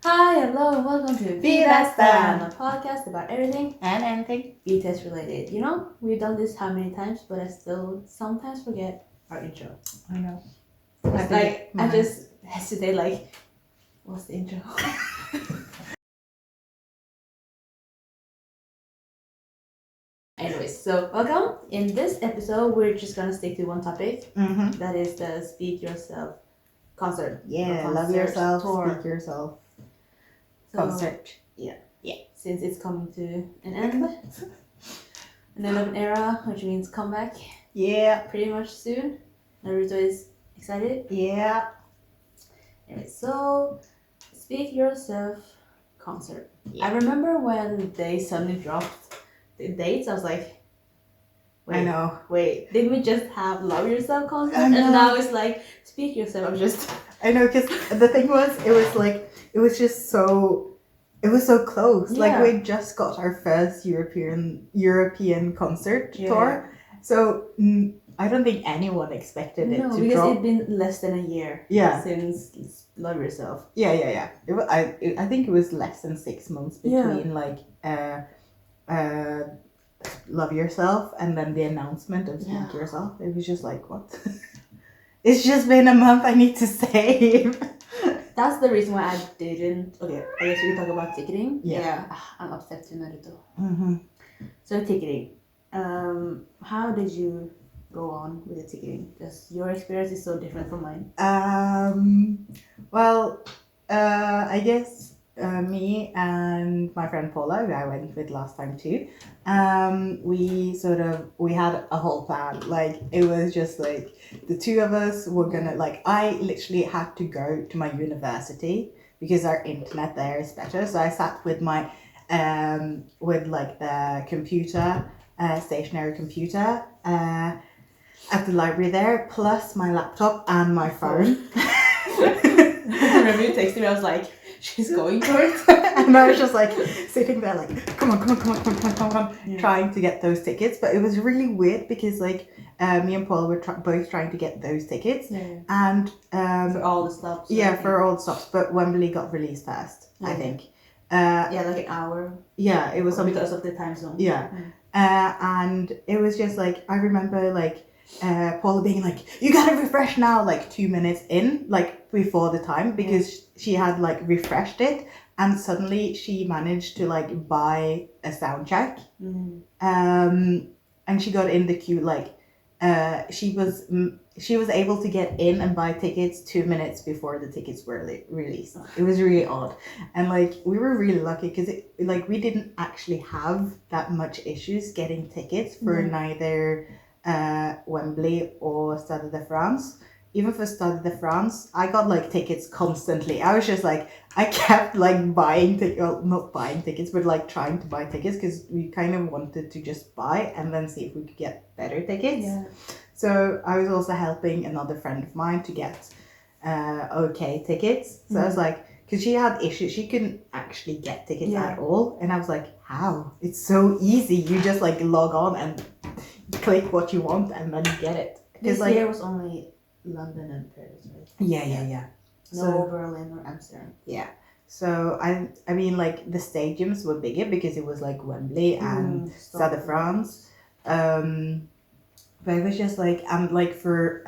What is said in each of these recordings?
Hi, hello, and welcome to Fandom, a podcast about everything and anything. BTS related. You know, we've done this how many times, but I still sometimes forget our intro. I know. It's like I just hesitate, like, what's the intro? Anyways, so welcome. In this episode, we're just gonna stick to one topic. That is the Speak Yourself concert. Yeah, or love concert yourself, tour. speak yourself. So, Concert. Yeah. Yeah. Since it's coming to an end. An end of an era, which means comeback Yeah. pretty much soon. Naruto is excited. Yeah. Anyway, so Speak Yourself concert. Yeah. I remember when they suddenly dropped the dates. I was like, I know. Wait, did we just have Love Yourself concert? I And know. now it's like Speak Yourself. I'm just. I know, because the thing was, it was just so, it was so close. Like, Yeah. we just got our first European concert Yeah. tour. So, I don't think anyone expected it No, to because drop. it's been less than a year. Yeah. Since Love Yourself. Yeah. I think it was less than 6 months between Love Yourself and then the announcement of Speak Yourself. It was just like, what? It's just been a month, I need to save. That's the reason why I didn't. Okay, I guess we can talk about ticketing. Yeah. I'm upset to Naruto. Mm-hmm. So ticketing. How did you go on with the ticketing? Because your experience is so different from mine. Well, I guess me and my friend Paula, who I went with last time too, we had a whole plan. Like, it was just like the two of us were gonna, like, I literally had to go to my university because our internet there is better. So I sat with my with like the computer, stationary computer, at the library there, plus my laptop and my phone. I remember you texted me, I was like, she's going for it. And I was just like sitting there like, come on, trying to get those tickets. But it was really weird because like me and Paul were both trying to get those tickets. Yeah. And for all the stops. Yeah, for all the stops. But Wembley got released first, I think. Like an hour. Yeah, it was something because of the time zone. Yeah. And it was just like, I remember like Paula being like, you gotta refresh now, like 2 minutes in, like before the time, because she had like refreshed it, and suddenly she managed to like buy a soundcheck. And she got in the queue like she was able to get in and buy tickets 2 minutes before the tickets were released. It was really odd, and like we were really lucky because like we didn't actually have that much issues getting tickets for neither Wembley or Stade de France. Even for Stade de France, I got like tickets constantly. I was just like, I kept like buying tickets, well, not buying tickets, but like trying to buy tickets because we kind of wanted to just buy and then see if we could get better tickets. Yeah. So I was also helping another friend of mine to get okay tickets. So I was like, because she had issues, she couldn't actually get tickets at all. And I was like, how? It's so easy. You just like log on and click what you want and then you get it. This like, year was only London and Paris, right? Yeah. No Berlin or Amsterdam. Yeah. So I mean like the stadiums were bigger because it was like Wembley and Stade de France. But it was just like like for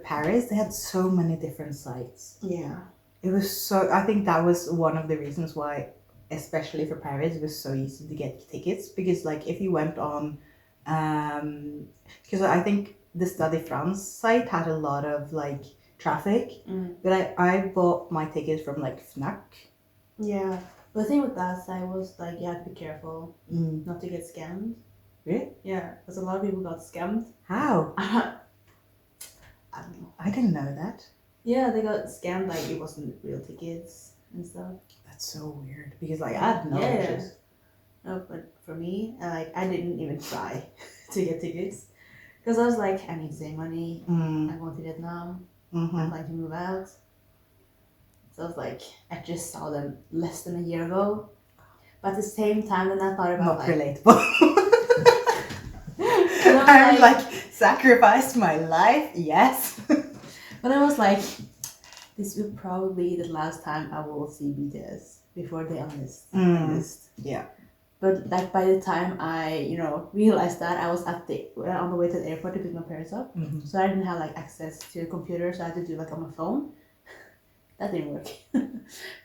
Paris they had so many different sites. Yeah. It was so, I think that was one of the reasons why, especially for Paris, it was so easy to get tickets, because like if you went on because I think the Stade de France site had a lot of like traffic, but I bought my tickets from like Fnac. Yeah, but the thing with that site was like you had to be careful not to get scammed. Really? Yeah, because a lot of people got scammed. How? I don't know. I didn't know that. Yeah, they got scammed, like it wasn't real tickets and stuff. That's so weird, because like I had no issues. No, but for me, like I didn't even try to get tickets because I was like, I need to save money. I'm going to Vietnam. I'm planning to move out. So I was like, I just saw them less than a year ago. But at the same time, then I thought about not relatable. I'm like, sacrificed my life, yes. But I was like, this will probably be the last time I will see BTS before they enlist. Yeah. But like by the time I, realized that, I was on the way to the airport to pick my parents up. So I didn't have like access to a computer, so I had to do like on my phone. That didn't work.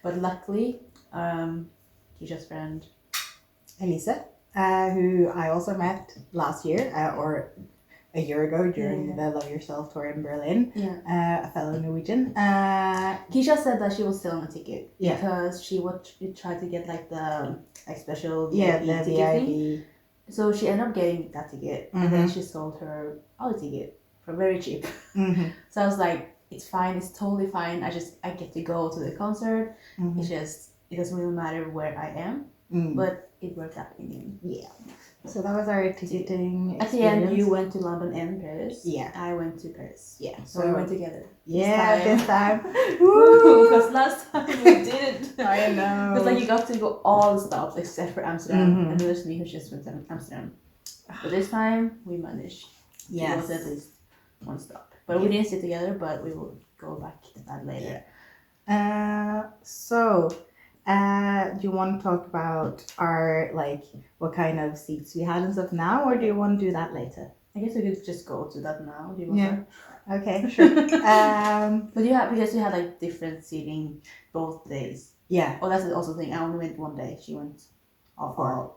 But luckily, Keisha's friend Elisa, who I also met last year, or a year ago during the Love Yourself tour in Berlin. Yeah. A fellow Norwegian. Keisha said that she was still on a ticket because she tried to get like the special VIP ticket thing. So she ended up getting that ticket, and then she sold her other ticket for very cheap. So I was like, it's fine, it's totally fine. I get to go to the concert. It doesn't really matter where I am, but it worked out in the end. Yeah. So that was our ticketing At the end, you went to London and Paris. Yeah. I went to Paris. Yeah. So we went together. This time. Because last time we didn't. I know. Because like you got to go all the stops except for Amsterdam, and it was me who just went to Amsterdam. But this time we managed. Yes. It was at least one stop. But we didn't sit together. But we will go back to that later. Do you want to talk about our what kind of seats we had and stuff now, or do you want to do that later? I guess we could just go to that now. Do you want that? Okay, sure. But because you had like different seating both days. Yeah. Oh, that's also the thing. I only went one day. She went all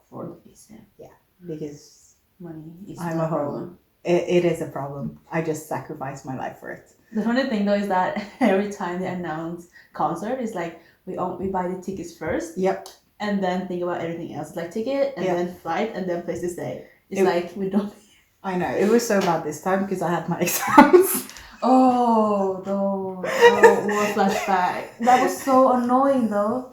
4 days. Yeah. Because money is I'm a problem. It is a problem. I just sacrifice my life for it. The funny thing though is that every time they announce concert, it's like we buy the tickets first. Yep. And then think about everything else, like ticket and then flight and then place to stay. It's we don't. I know, it was so bad this time because I had my exams. Oh, more flashback. That was so annoying though.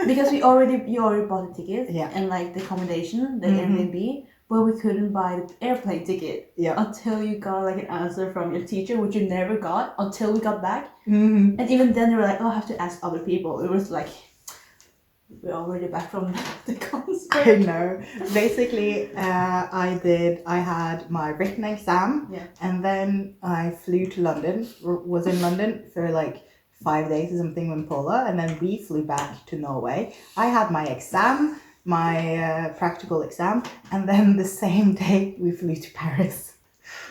Because you already bought the ticket and like the accommodation, the Airbnb, but we couldn't buy the airplane ticket until you got like an answer from your teacher, which you never got until we got back. And even then they were like, oh, I have to ask other people. It was like, we're already back from the concert. I know. Basically, I had my written exam and then I flew to London, was in London for like 5 days or something with Paula, and then we flew back to Norway. I had my exam, my practical exam, and then the same day we flew to Paris.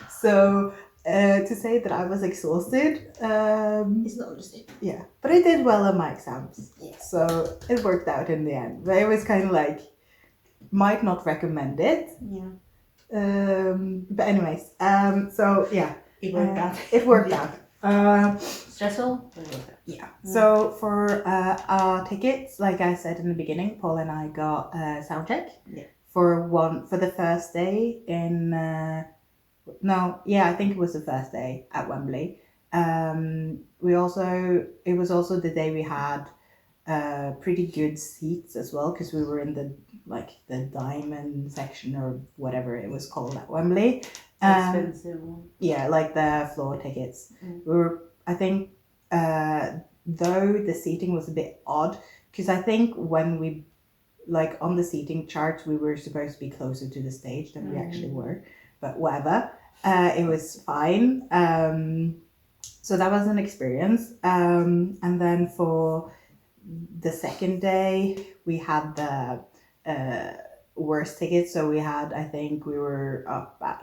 So to say that I was exhausted, it's not understandable. Yeah, but I did well on my exams, so it worked out in the end. But it was kind of like, might not recommend it. But anyways, it worked out. It worked out. Stressful? Yeah. So for our tickets, like I said in the beginning, Paul and I got soundcheck for the first day in. I think it was the first day at Wembley. It was also the day we had pretty good seats as well, because we were in the diamond section or whatever it was called at Wembley. Expensive one. Yeah, like the floor tickets. We were, I think, though the seating was a bit odd, because I think when we, on the seating chart, we were supposed to be closer to the stage than we actually were, but whatever. It was fine. So that was an experience. And then for the second day, we had the worst tickets. So we had, I think we were up at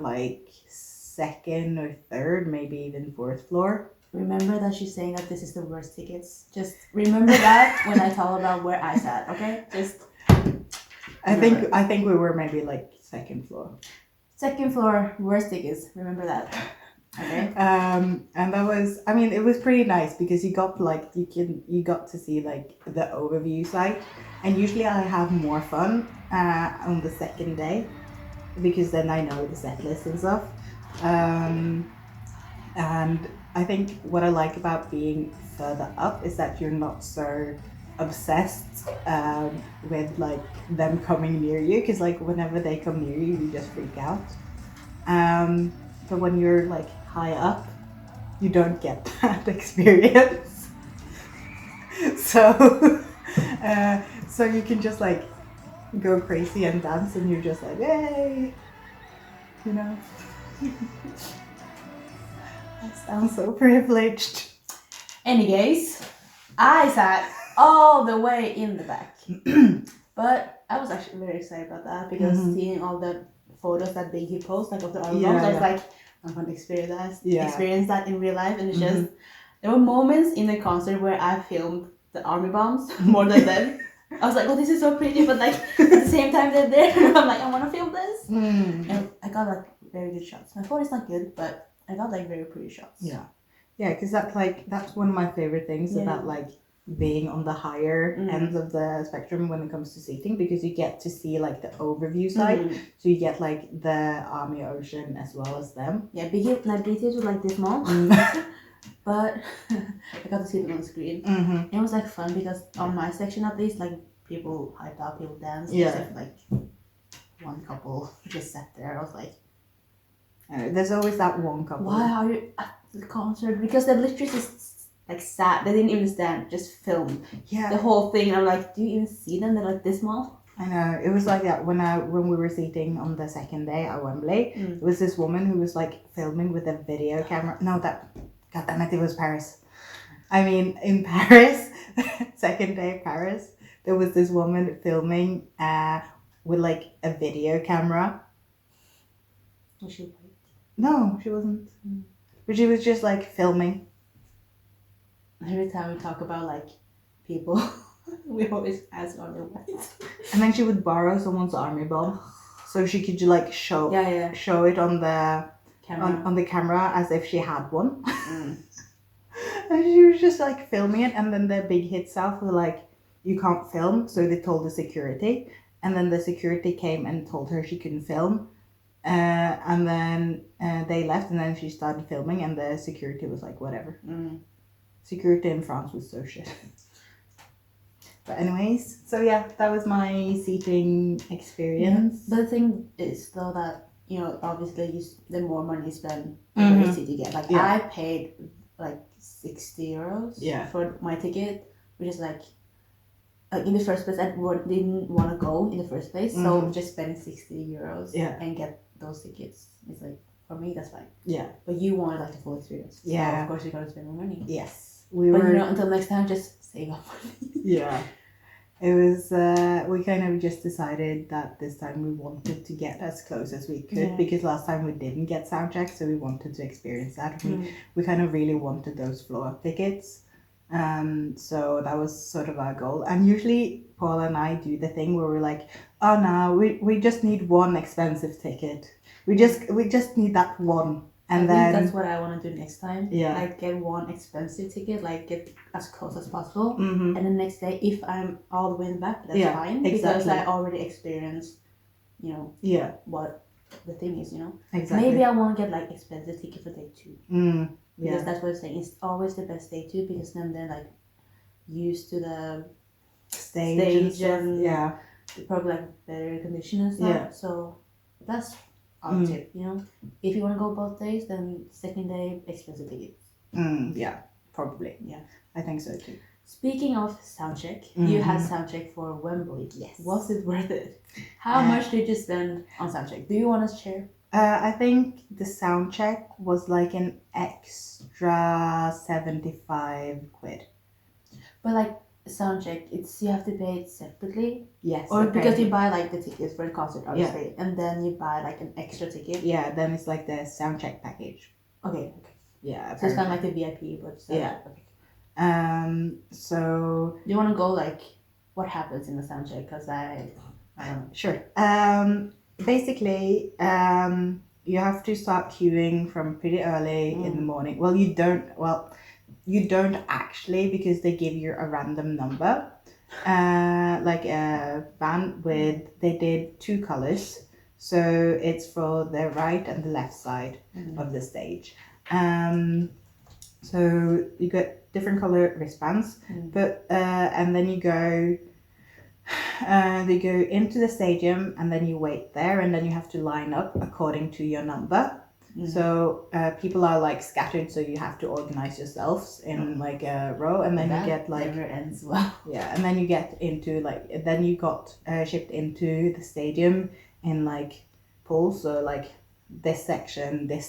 second or third, maybe even fourth floor. Remember that she's saying that this is the worst tickets. Just remember that when I tell about where I sat, okay? Just I think we were maybe second floor. Second floor, worst tickets. Remember that. Okay. And that was, it was pretty nice because you got you got to see the overview site, and usually I have more fun on the second day because then I know the set list and stuff. And I think what I like about being further up is that you're not so obsessed with them coming near you, because whenever they come near you, you just freak out. But when you're high up, you don't get that experience. So you can just go crazy and dance, and you're just hey, you know. I sound so privileged. Anyways, I sat all the way in the back. But I was actually very excited about that because seeing all the photos that Big Hit posts, like of the albums, I was like, I'm going to experience that in real life. And it's just, there were moments in the concert where I filmed the army bombs more than them. I was like, oh, this is so pretty, but like at the same time they're there. I'm like, I want to film this. And I got like very good shots. My phone is not good, but I got like very pretty shots. Yeah, because that's one of my favorite things about like being on the higher ends of the spectrum when it comes to seating, because you get to see like the overview side. So you get like the army ocean as well as them. Yeah, BTS was like this small. But I got to see them on the screen. And it was like fun because on my section at least, like people hyped up, people danced. Except like one couple just sat there. I was like, there's always that one couple. Why are you at the concert? Because they literally just like sat. They didn't even stand, just filmed the whole thing. And I'm like, do you even see them? They're like this small. I know, it was like that when we were seating on the second day at Wembley. It was this woman who was like filming with a video camera. No, God damn it, it was Paris. I mean, in Paris, second day of Paris, there was this woman filming with like a video camera. Was she white? No, she wasn't. But she was just like filming. Every time we talk about like people, we always ask are they white? And then she would borrow someone's army bomb, so she could like show it on the on the camera as if she had one. And she was just like filming it, and then the Big Hit South were like, you can't film, so they told the security, and then the security came and told her she couldn't film, and then they left, and then she started filming, and the security was like, whatever. Security in France was so shit. But anyways, so yeah, that was my seating experience. But the thing is though that, you know, obviously the more money you spend, the better seat you get. Like I paid like 60 euros for my ticket, which is like in the first place I didn't want to go in the first place, so just spending 60 euros and get those tickets is like, for me that's fine. But you wanted like the full experience, so of course you gotta spend more money. But you know, until next time, just save up money. It was we kind of just decided that this time we wanted to get as close as we could, because last time we didn't get soundcheck, so we wanted to experience that. We kind of really wanted those floor tickets, so that was sort of our goal. And usually Paul and I do the thing where we're like, oh no, we just need one expensive ticket, we just need that one. And I think that's what I want to do next time. Like get one expensive ticket, like get as close as possible, and the next day, if I'm all the way in the back, that's fine, because I already experienced, you know, what the thing is, you know. Maybe I won't get like expensive ticket for day 2, because that's what I'm saying. It's always the best day 2, because then they're like used to the stage and probably like better condition and stuff. So that's tip, you know. If you want to go both days, then second day expensive tickets. Probably. I think so too. Speaking of soundcheck, you had soundcheck for Wembley. Yes. Was it worth it? How much did you spend on soundcheck? Do you want to share? I think the soundcheck was like an extra 75 quid. But like soundcheck, you have to pay it separately. Yes. Or because you buy like the tickets for the concert, obviously, and then you buy like an extra ticket. Then it's like the soundcheck package. Okay. Yeah. So it's kind of like the VIP, but okay. So do you want to go like what happens in the soundcheck? Because I don't know. Sure. Basically, you have to start queuing from pretty early in the morning. Well, you don't. Well, you don't actually, because they give you a random number. Like a band they did 2 colors, so it's for the right and the left side of the stage. So you get different color wristbands, but and then you go into the stadium, and then you wait there, and then you have to line up according to your number. So people are like scattered, so you have to organize yourselves in like a row, and then you get like never ends well. And then you get into like, then you got shipped into the stadium in like pools, so like this section, and this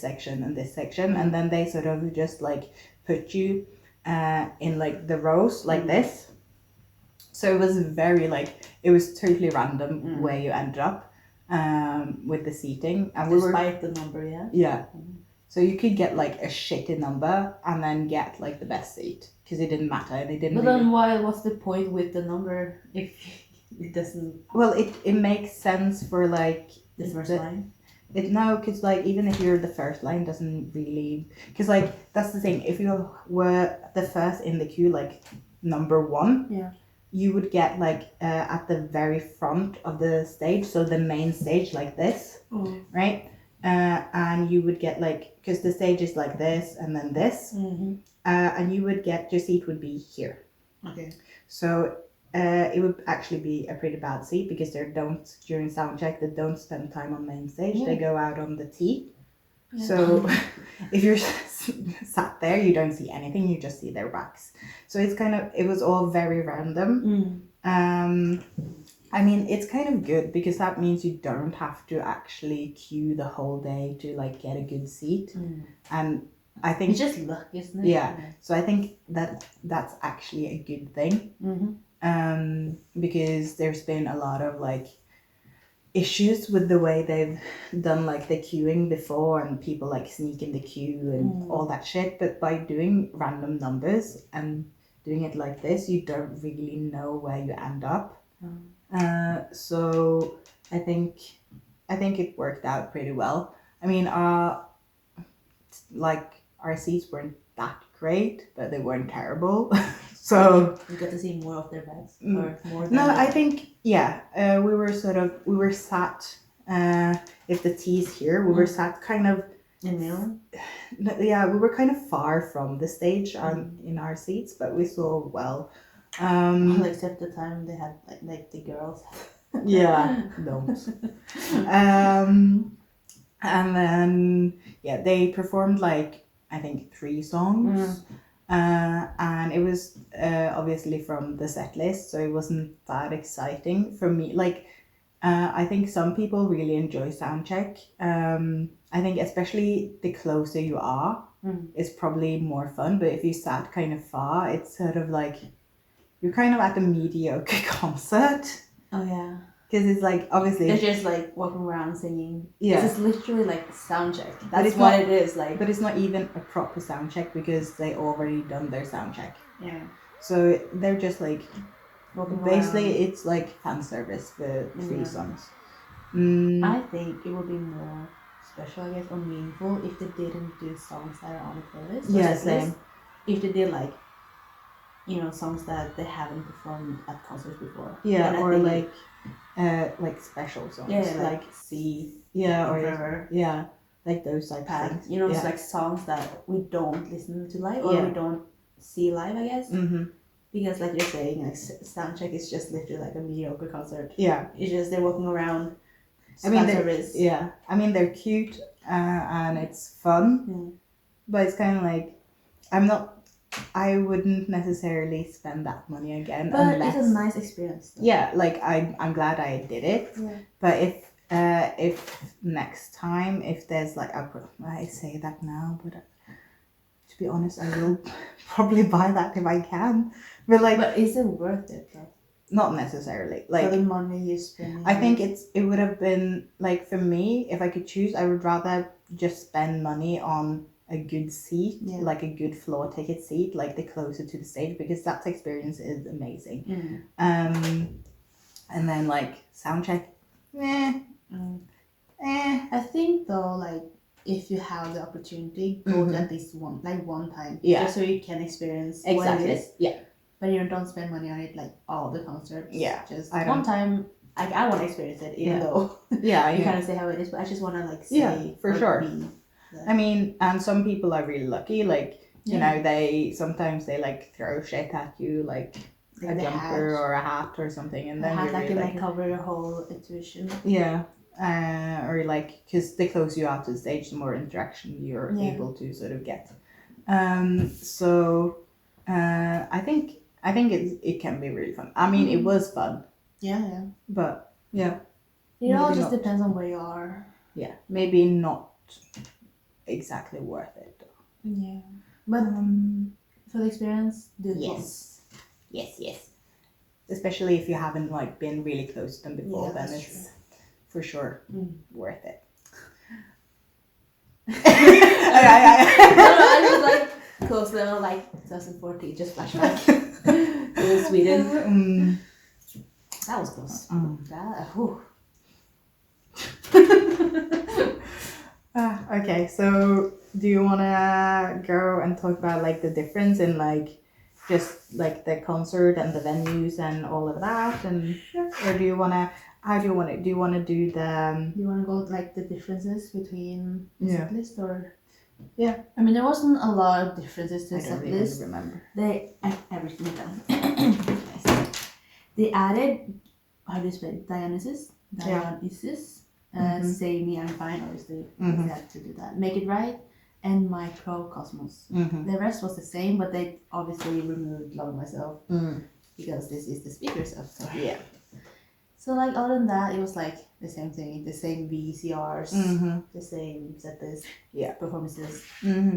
section, and then they sort of just like put you in like the rows like this. So it was very like, it was totally random where you ended up with the seating. And despite the number, yeah? Yeah. So you could get like a shitty number and then get like the best seat because it didn't matter. They didn't. But then what's the point with the number if it doesn't? Well, it makes sense for like the first line. No, because like even if you're the first line, doesn't really, because like that's the thing. If you were the first in the queue, like number 1, yeah, you would get like at the very front of the stage, so the main stage like this, right? And you would get like, because the stage is like this and then this, and you would get, your seat would be here. Okay. So it would actually be a pretty bad seat because during sound check, they don't spend time on main stage. They go out on the T. Yeah. So if you're sat there, you don't see anything. You just see their backs. So it was all very random. I mean, it's kind of good because that means you don't have to actually queue the whole day to like get a good seat. And I think it's just luck, isn't it? Yeah. So I think that's actually a good thing. Because there's been a lot of like issues with the way they've done like the queuing before, and people like sneak in the queue and all that shit. But by doing random numbers and doing it like this, you don't really know where you end up. So I think it worked out pretty well. I mean, our seats weren't that great, but they weren't terrible. So you got to see more of their beds, or more. No, I think we were sat. If the T's here, we were sat kind of in the middle. Yeah, we were kind of far from the stage in our seats, but we saw well. Except the time they had like the girls. Yeah, don't. And then they performed like I think 3 songs. And it was obviously from the set list, so it wasn't that exciting for me. Like, I think some people really enjoy soundcheck. I think especially the closer you are, is probably more fun. But if you sat kind of far, it's sort of like you're kind of at a mediocre concert. Oh yeah. Because it's like, obviously they're just like walking around singing. Yeah. This is literally like sound check. That's what it is like. But it's not even a proper sound check because they already done their sound check. Yeah. So they're just like walking basically around. It's like fan service for 3 songs. I think it would be more special, I guess, or meaningful if they didn't do songs that are on the playlist. Yeah, same. If they did like, songs that they haven't performed at concerts before. Yeah, or like special songs. Yeah, like See. Yeah, or Forever. Yeah, like those type of things. It's like songs that we don't listen to live or we don't see live, I guess. Because like you're saying, like soundcheck is just literally like a mediocre concert. Yeah, it's just they're walking around. I mean, they're cute and it's fun, but it's kind of like I wouldn't necessarily spend that money again. But it's a nice experience. Though. Yeah, like I'm glad I did it. Yeah. But if next time, if there's like I say that now, but to be honest, I will probably buy that if I can. But is it worth it though? Not necessarily. Like for the money you spend. I think it would have been like, for me, if I could choose, I would rather just spend money on a good seat, like a good floor ticket seat, like the closer to the stage, because that experience is amazing. And then like sound check, I think though, like if you have the opportunity, go to at least one time, just so you can experience what it is. Yeah. But you don't spend money on it like all the concerts. Yeah. Just one time. Like I want to experience it, even though you kind of say how it is, but I just want to like say for sure. I mean, and some people are really lucky, like, you know, they sometimes like throw shit at you, like a jumper or a hat or something, and then you're really like cover your whole intuition. Yeah, or like, because the closer you are to the stage, the more interaction you're able to sort of get. So I think it can be really fun. I mean, it was fun. Yeah. But it all just depends on where you are. Yeah, maybe not exactly worth it though. Yeah, but for the experience, do it Yes. once. Yes. Especially if you haven't like been really close to them before, Yeah, then that's it's for sure worth it. No, I was like close to them like 2014, just flashback. In Sweden. That was close. That, okay, so do you want to go and talk about like the difference in like just like the concert and the venues and all of that, and or do you want to? How do you want it? Do you want to do the? do you want to go like the differences between the Yeah. setlist or? Yeah. I mean, there wasn't a lot of differences to I the don't even setlist. remember. They everything down. They added how do you spell it? Dionysus, Say Me I'm Fine, obviously. They had to do that. Make It Right and Microcosmos. The rest was the same, but they obviously removed Love Myself because this is the speaker stuff. So. Yeah. So like other than that, it was like the same thing, the same VCRs, the same setlist, performances,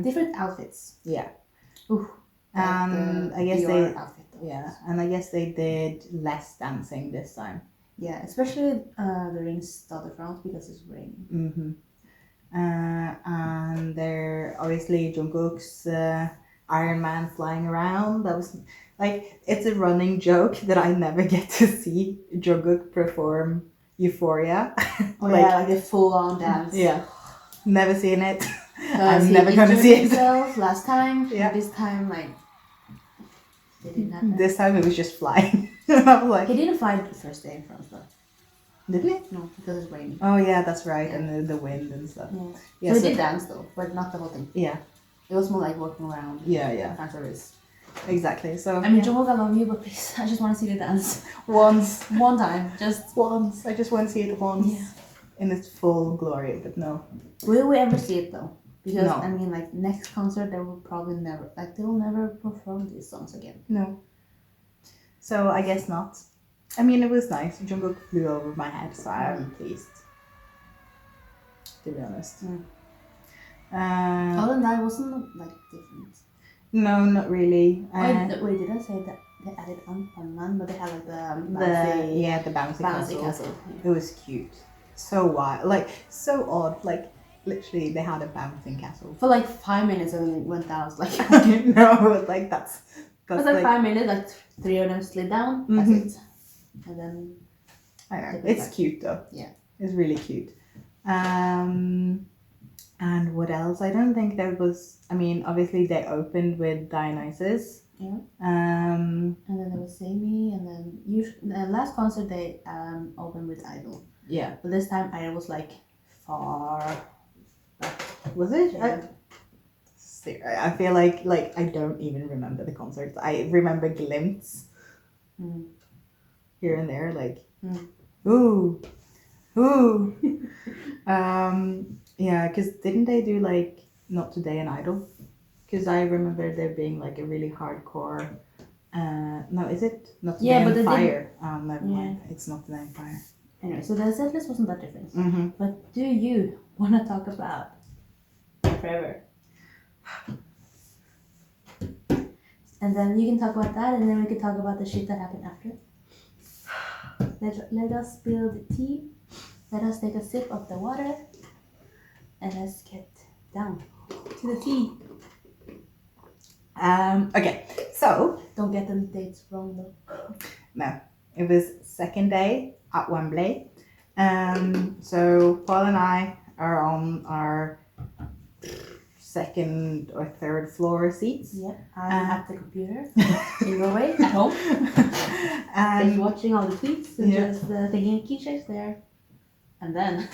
different outfits. Yeah. Ooh, And like I guess Dior outfit, though. and I guess they did less dancing this time. Yeah, especially during Stutterfront because it's raining. And there obviously Jungkook's Iron Man flying around. That was like it's a running joke that I never get to see Jungkook perform Euphoria. Like the full on dance. Yeah, never seen it. I'm never gonna see it. Last time. Yeah. This time like they didn't have that. This time it was just flying. I was like, He didn't fly the first day in France though. Didn't he? No, because it's raining. Oh yeah, that's right, and the wind and stuff. Yeah. So he did dance though, but not the whole thing. Yeah. It was more like walking around. Yeah. Fan service. Exactly. So I mean, Jungkook, I love you, but please, I just want to see the dance once. one time, just Once. I just want to see it once. Yeah. In its full glory, but no. Will we ever see it though? Because No. I mean, like next concert, they will probably never, like they will never perform these songs again. No. So I guess not. I mean, it was nice. Jungkook flew over my head, so I'm pleased. To be honest. Other than that, it wasn't like different. No, not really. Wait, did I say that they added Man, but they had like the bouncy bouncy castle. castle. It was cute. So wild, like so odd. Like literally, they had a bouncing castle. For like 5 minutes and then it went down. I was like, No, like that's. It was like 5 minutes, like 3 of them slid down. That's it. And then. I know. It's cute though. Yeah. It's really cute. And what else? I don't think there was. I mean, obviously they opened with Dionysus. Yeah. And then there was Say Me, and then the last concert they opened with Idol. Yeah. But this time Idol was like far back. Was it? Yeah. I feel like I don't even remember the concerts. I remember glimpses here and there, like ooh. Yeah, because didn't they do like Not Today an Idol? Because I remember there being like a really hardcore. No, is it Not Today on Fire? Never mind. It's Not Today on Fire. Anyway, so the setlist wasn't that different. But do you want to talk about Forever? And then you can talk about that, and then we can talk about the shit that happened after. Let us spill the tea. Let us take a sip of the water. And let's get down to the tea. Okay, so Don't get the dates wrong though. no, it was second day at Wembley. So Paul and I are on our second or third floor seats. Yeah, I'm at the computer in Norway at home. Just watching all the tweets and just thinking Keisha is there. And then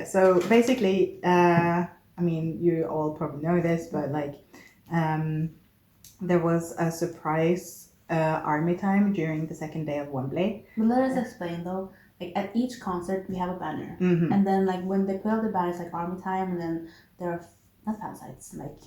so basically, I mean, you all probably know this, but like, there was a surprise army time during the second day of Wembley. But let us explain though. Like at each concert, we have a banner, and then like when they put up the banner, it's like army time, and then there are not fan sites, like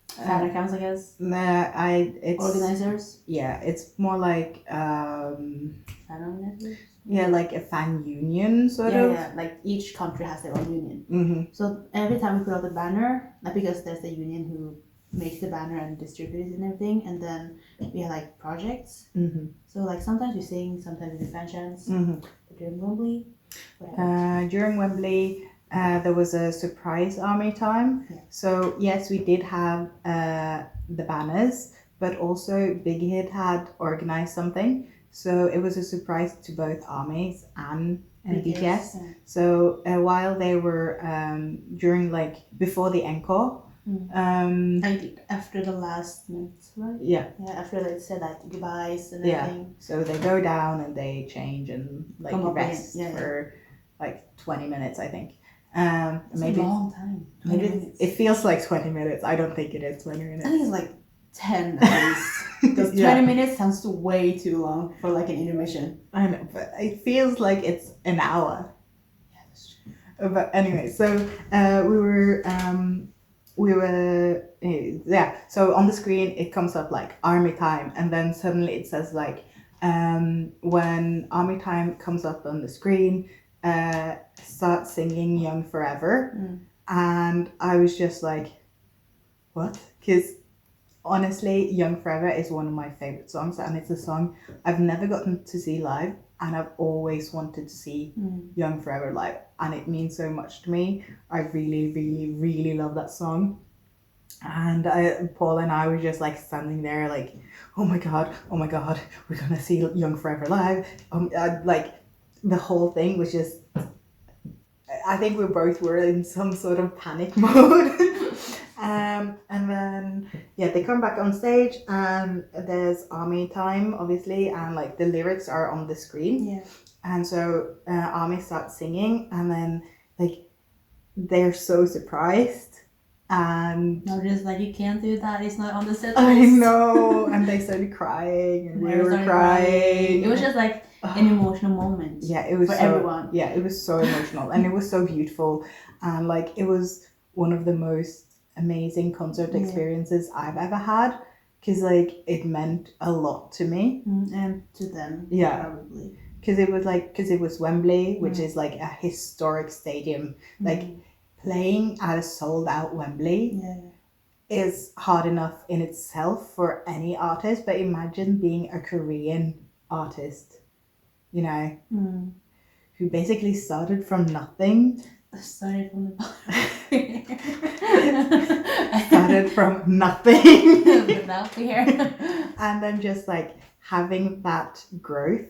fan accounts, I guess. It's organizers. Yeah, it's more like Fan organizers. Yeah, like a fan union sort of. Yeah, like each country has their own union. So every time we put out the banner, like because there's the union who make the banner and distribute it and everything, and then we had like projects. Mm-hmm. So like sometimes we sing, sometimes we do fan chants. Mm-hmm. But during Wembley, what else? During Wembley, there was a surprise army time. Yeah. So yes, we did have the banners, but also Big Hit had organized something. So it was a surprise to both armies and BTS. Yeah. So while they were during like before the encore. Like after the last minute, right? Yeah. Yeah, after they said like goodbyes and Yeah. everything. So they go down and they change and like Come up rest again. Yeah, for like 20 minutes, I think. It's maybe a long time. Maybe minutes. it feels like 20 minutes. I don't think it is 20 minutes. I think it's like 10 at least. Because 20 minutes sounds way too long for like an intermission. I know, but it feels like it's an hour. Yeah, that's true. But anyway, so we were yeah. So on the screen it comes up like army time, and then suddenly it says like when army time comes up on the screen, start singing Young Forever, and I was just like, what? Because honestly, Young Forever is one of my favorite songs, and it's a song I've never gotten to see live, and I've always wanted to see Young Forever live, and it means so much to me. I really, really, really love that song. And Paul and I were just like standing there like, oh my god, we're gonna see Young Forever live. Like the whole thing was just, I think we both were in some sort of panic mode. And then yeah, they come back on stage and there's army time obviously, and like the lyrics are on the screen. Yeah. And so army starts singing, and then like they're so surprised. And no, just like, you can't do that, it's not on the set list. I know. And they started crying, and we were crying. It was just like an emotional moment. Yeah, it was for so, everyone. Yeah, it was so emotional, and it was so beautiful, and like it was one of the most amazing concert experiences I've ever had, because like it meant a lot to me and to them. Yeah, probably because it was Wembley, which is like a historic stadium. Like playing at a sold out Wembley is hard enough in itself for any artist, but imagine being a Korean artist, you know, who basically started from nothing. Started from the bottom. Started from nothing. Without fear. And then just like having that growth.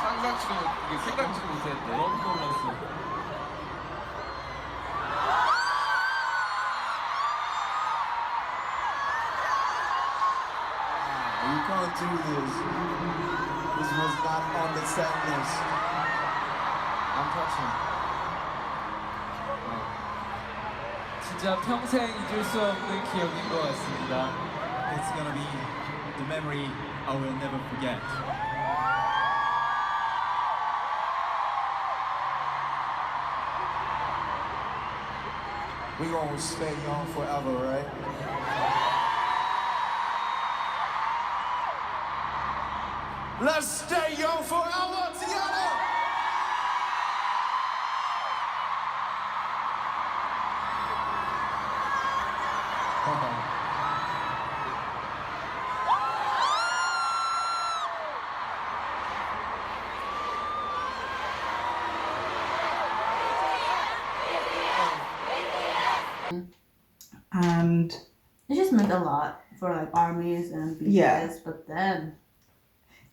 상상치도 이게 생각지도 못했는데 너무 놀랐어. You can't do this. This was not on the set list. I'm touching. 진짜 평생 잊을 수 없는 기억인 것 같습니다. It's gonna be the memory I will never forget. We gonna stay young forever, right? Let's stay young forever together! And It just meant a lot for like armies and BTS, Yeah. but then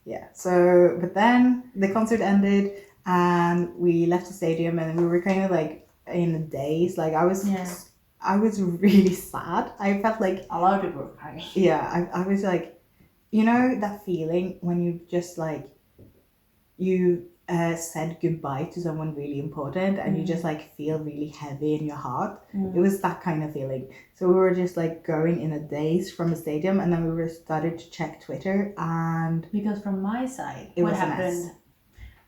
yeah, so but then the concert ended and we left the stadium and we were kind of like in a daze. Like I was really sad. I felt like a lot of people were crying. I was like, you know that feeling when you just like you said goodbye to someone really important and you just like feel really heavy in your heart. It was that kind of feeling. So we were just like going in a daze from the stadium and then we were started to check Twitter and Because from my side, It what was a mess. happened?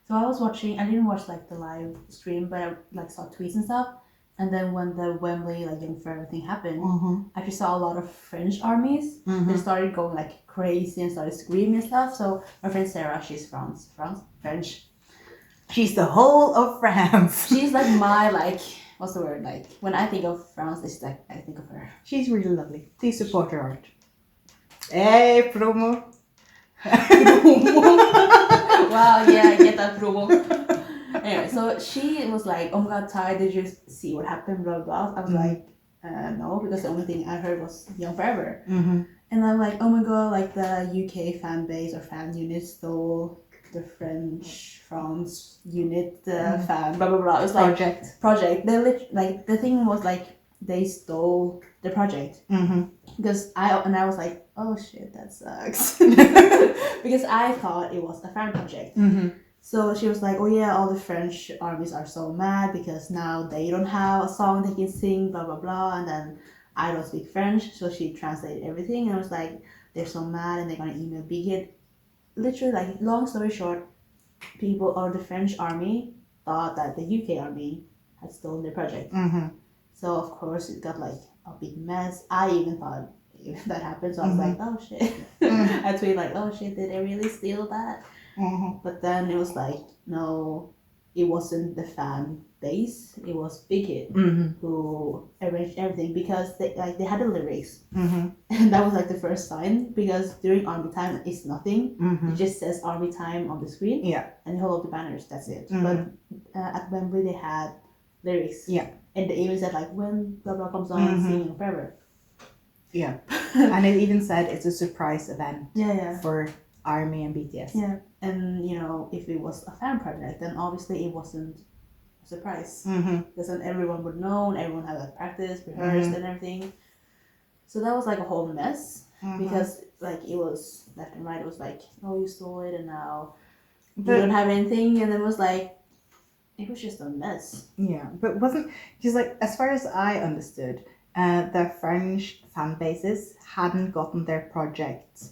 So I was watching. I didn't watch like the live stream, but I like saw tweets and stuff. And then when the Wembley like Young Forever thing happened, I just saw a lot of French armies. They started going like crazy and started screaming and stuff. So my friend Sarah, she's French. she's the whole of France. She's like my like what's the word like when I think of France, it's like I think of her. She's really lovely. Please support her art. Hey, promo. Wow, yeah, I get that promo. Anyway, so she was like, "Oh my god, Ty, did you see what happened?" Blah blah. Blah. I was like, "No," because the only thing I heard was Young Forever. And I'm like, "Oh my god, like the UK fan base or fan unit stole the France unit fan blah blah blah." It was like project. They like the thing was like they stole the project because I was like, "Oh shit, that sucks," because I thought it was a fan project. So she was like, "Oh yeah, all the French armies are so mad because now they don't have a song they can sing, blah blah blah." And then I don't speak French, so she translated everything. And I was like, "They're so mad and they're gonna email Bigot." Literally, like long story short, people or the French army thought that the UK army had stolen their project. So of course it got like a big mess. I even thought if that happened, so I was like, "Oh shit!" I tweeted like, "Oh shit, did they really steal that?" But then it was like, no, it wasn't the fan base. It was Big Hit who arranged everything because they had the lyrics, and that was like the first sign. Because during army time, it's nothing. It just says army time on the screen. Yeah, and you hold up the banners. That's it. But at Wembley, they had lyrics. Yeah, and they even said like when blah blah comes on, singing forever. Yeah, and it even said it's a surprise event. Yeah. For ARMY and BTS. Yeah, and you know, if it was a fan project, then obviously it wasn't a surprise because then everyone would know, and everyone had like practice, rehearsed, and everything. So that was like a whole mess because like it was left and right. It was like, oh, you stole it, and now you don't have anything, and it was like, it was just a mess. Yeah, but wasn't because like as far as I understood, the French fan bases hadn't gotten their project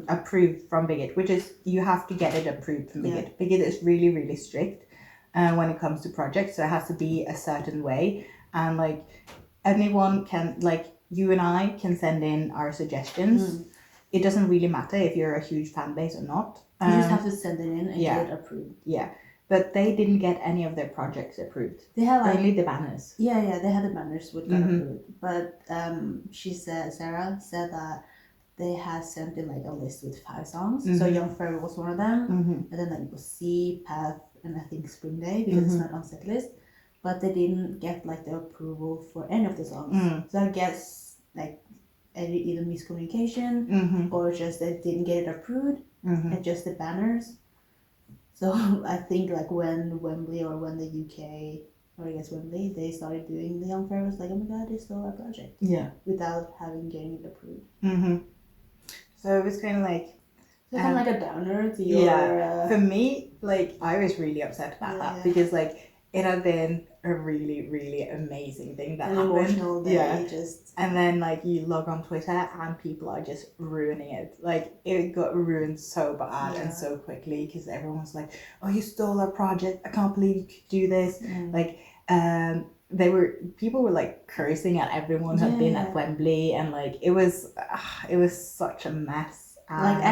approved from Bigot, which is you have to get it approved from Bigot. Yeah. Bigot is really, really strict when it comes to projects, so it has to be a certain way. And like anyone can, like you and I can send in our suggestions. It doesn't really matter if you're a huge fan base or not. You just have to send it in and get it approved. Yeah. But they didn't get any of their projects approved. They had like only the banners. Yeah, they had the banners would get approved. But Sarah said that they had sent in like a list with 5 songs. So Young Forever was one of them. And then like it was Sea, Path, and I think Spring Day because it's not on setlist. But they didn't get like the approval for any of the songs. So I guess like either miscommunication or just they didn't get it approved. And just the banners. So I think like when Wembley or when the UK, or I guess Wembley, they started doing the Young Forever, like, oh my god, they stole our project. Yeah. Without getting it approved. So it was kind of like, So kind of like a downer to your. Yeah, for me, like I was really upset about that because like it had been a really, really amazing thing that an happened. Emotional day, just. And then like you log on Twitter and people are just ruining it. Like it got ruined so bad and so quickly because everyone was like, "Oh, you stole our project! I can't believe you could do this!" Like, people were like cursing at everyone who had been at Wembley, and like it was such a mess. Like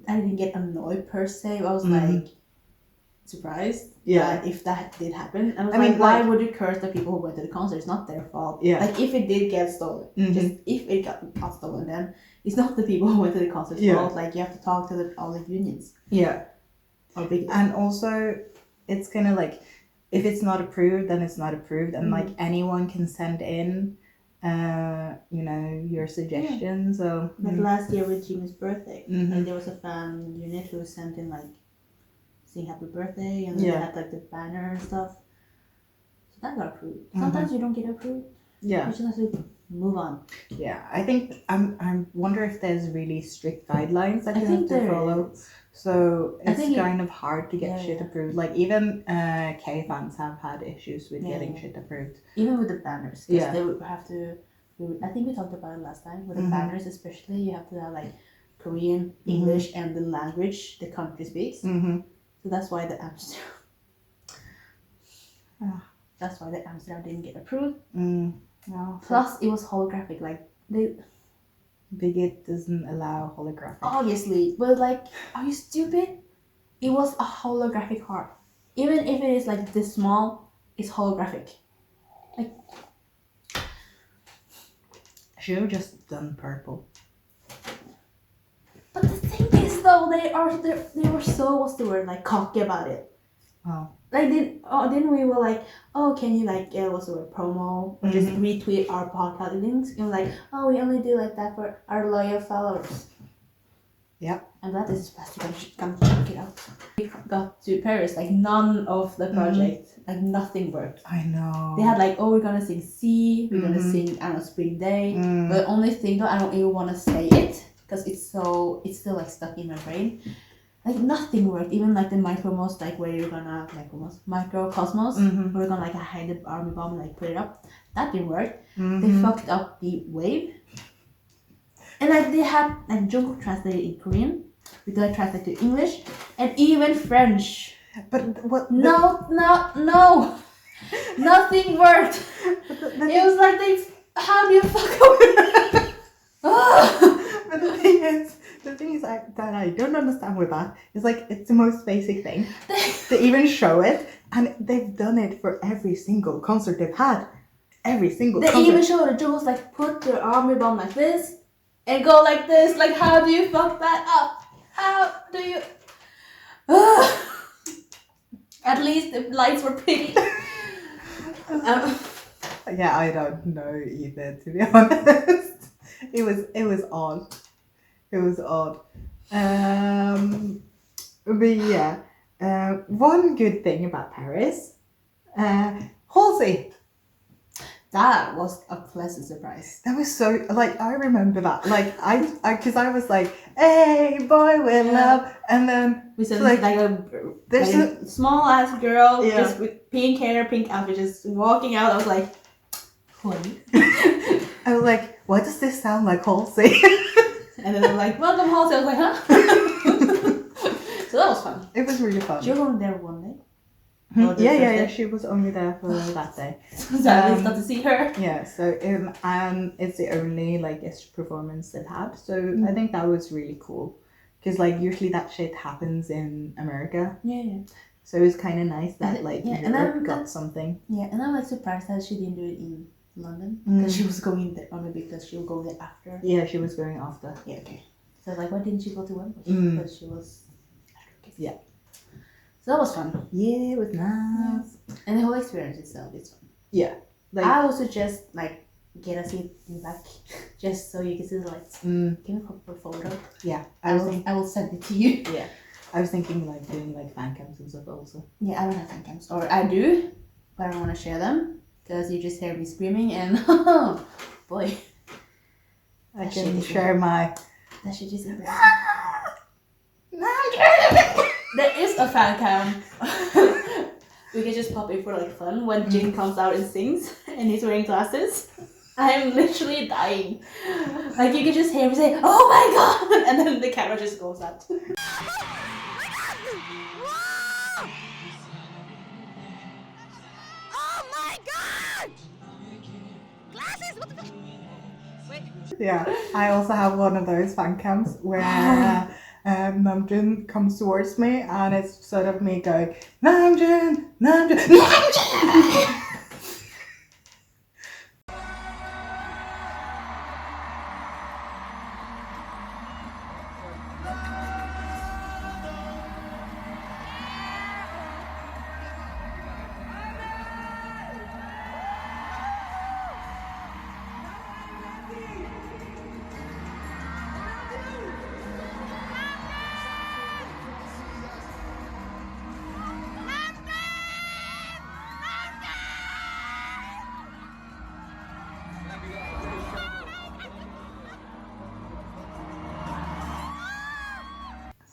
I didn't get annoyed per se. I was like surprised if that did happen. I was like, why would you curse the people who went to the concert? It's not their fault. Like if it did get stolen, just if it got stolen, then it's not the people who went to the concert's fault. Like you have to talk to all the unions. And also it's kind of like if it's not approved, then it's not approved, and like anyone can send in your suggestions. So like last year with Jimmy's birthday, like there was a fan unit who sent in like sing happy birthday, and they had like the banner and stuff. So that got approved. Sometimes you don't get approved. You just have to move on. I think I wonder if there's really strict guidelines that you have to follow. So it's kind of hard to get shit approved. Like even K fans have had issues with getting shit approved. Even with the banners, because they would have to. I think we talked about it last time with the banners, especially. You have to have like Korean, English, and the language the country speaks. So that's why the Amsterdam. That's why the Amsterdam didn't get approved. No. Plus, it was holographic. Like Bigot doesn't allow holographic. Obviously, but like, are you stupid? It was a holographic heart. Even if it is like this small, it's holographic. Like, should have just done purple. but the thing is, though, they were so what's the word, like cocky about it. Oh. Like then we were like, oh, can you like what's the word, promo or just retweet our podcast links? And like, oh, we only do like that for our loyal followers. Yep. I'm glad this is plastic. Come check it out. We got to Paris, like none of the project, like nothing worked. I know. They had like, oh, we're gonna sing Sea, we're gonna sing, I don't know, Spring Day. But the only thing though, I don't even want to say it because it's still like stuck in my brain. Like nothing worked. Even like the micromos, like where you're gonna microcosmos, where we're gonna like hide the army bomb and like put it up. That didn't work. They fucked up the wave. And like they had like Jungkook translated in Korean, we could like translate to English and even French. But what? No, nothing worked. It was like how do you fuck up? But the thing is that I don't understand with that is like it's the most basic thing to even show it, and they've done it for every single concert they've had. Every single concert. They even showed the Jungkook like put their army bomb like this and go like this. Like how do you fuck that up? How do you? At least the lights were pretty. Yeah, I don't know either, to be honest. It was odd. It was odd. But yeah, one good thing about Paris, Halsey. That was a pleasant surprise. That was so, like, I remember that. Like, because I was like, hey, boy with love. And then we said like a small ass girl just with pink hair, pink outfit, just walking out. I was like, what? I was like, why does this sound like Halsey? And then they're like, welcome Halsey. I was like, huh? So that was fun. It was really fun. She was only there one day. Yeah. She was only there for that day. So I got to see her. Yeah. So it's the only like performance they've had. So I think that was really cool, because like usually that shit happens in America. Yeah. So it was kind of nice that like Europe got something. Yeah, and I'm like surprised that she didn't do it in London, because she was going there, or maybe because she will go there after. Yeah, she was going after. Yeah. Okay. So I was like, why didn't she go to Wembley? Because she was. Yeah. So that was fun. Yeah, it was nice. And the whole experience itself is fun. Yeah. Like, I would suggest like get a seat in the back, just so you can see the lights. Can we pop a photo? Yeah. I will send it to you. Yeah. I was thinking like doing like fan cams and stuff also. Yeah, I don't have fan cams. Or I do, but I don't want to share them, because you just hear me screaming and boy. I can share my... That shit is embarrassing. There is a fan cam. We can just pop in for like fun when Jin comes out and sings and he's wearing glasses. I'm literally dying. Like you can just hear him say, "Oh my god!" and then the camera just goes out. Oh my god! Glasses? What the fuck? Wait. Yeah, I also have one of those fan cams where Namjoon comes towards me and it's sort of me going, Namjoon, Namjoon, Namjoon!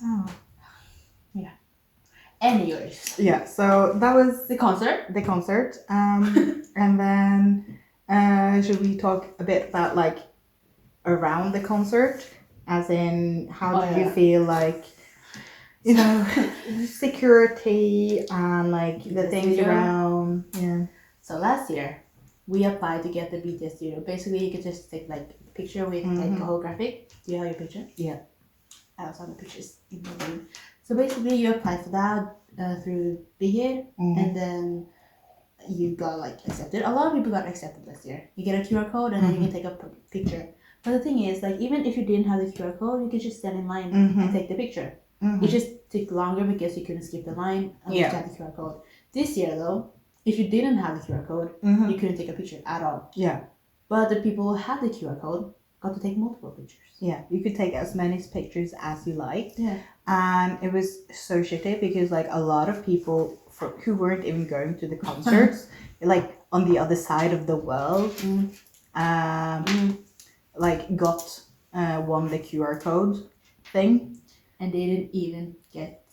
Oh. Anyways, Yeah, so that was the concert. the concert. And then should we talk a bit about like around the concert? As in, how did you feel like, you know, security and like the things studio. around? Yeah. So last year, we applied to get the BTS studio. Basically, you could just take like a picture with like a holographic. Do you have your picture? Yeah. I also have the pictures in my room. So basically, you apply for that through Big Air, and then you got like accepted. A lot of people got accepted last year. You get a QR code, and then you can take a picture. But the thing is, like, even if you didn't have the QR code, you could just stand in line and take the picture. It just took longer because you couldn't skip the line and you had the QR code. This year, though, if you didn't have the QR code, you couldn't take a picture at all. Yeah. But the people who had the QR code got to take multiple pictures. Yeah, you could take as many pictures as you liked. Yeah. And it was so shitty because like a lot of people who weren't even going to the concerts, like on the other side of the world, like got won the QR code thing. And they didn't even get